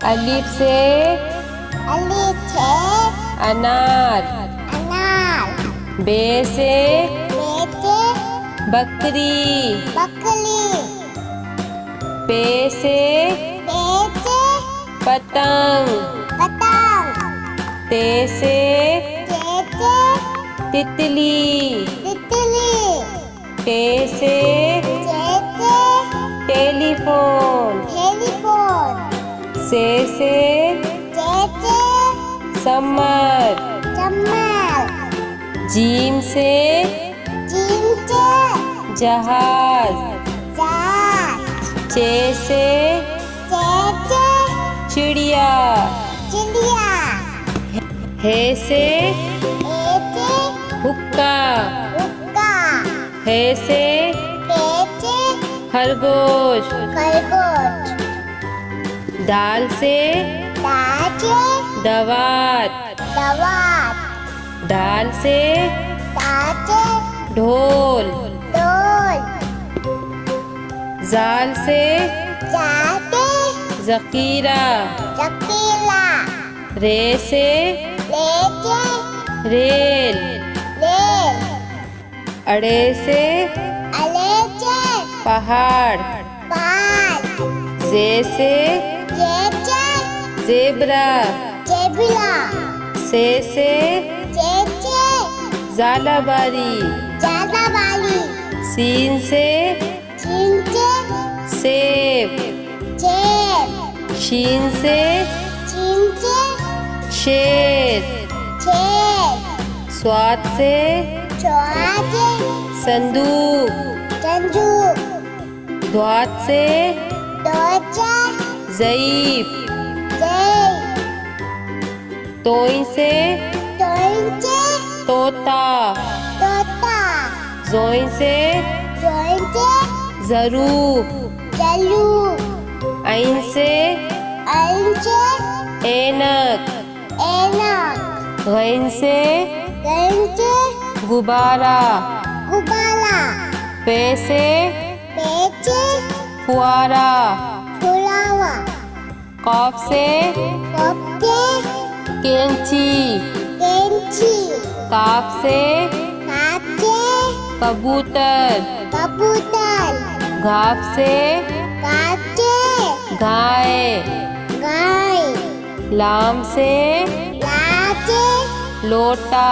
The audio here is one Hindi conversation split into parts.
अलिफ से अनार। बे से बकरी। पे से पतंग। ते से तितली। टे से टेलीफोन। से समर। जीम से जहाज। चे से चिड़िया। हे से हुक्का। हे से खरगोश। दाल से दवात। दाल से ढोल। जाल से जकीरा। रे से रेल। अड़े से पहाड़। जे से जेब्रा। से झालाबारी। सीन से सेब। शीन से शेर। स्वाद से संदूक। द्वात से ज़ईफ। तोई से तोता। जोई से ज़रूफ। ऐन से ऐनक। गैन से गुब्बारा। पे से फुआरा। कॉफ से कैंची। काफ से कबूतर। घाफ से गाय। लाम से लोटा।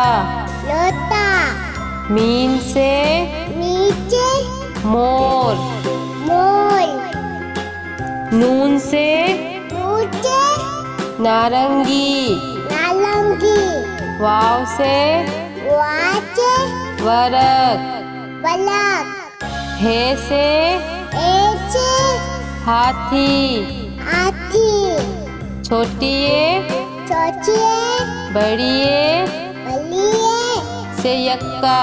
मीम से मोर। नून से नारंगी। वाव से वरक। हे से हाथी। छोटी बड़ी से यक्का।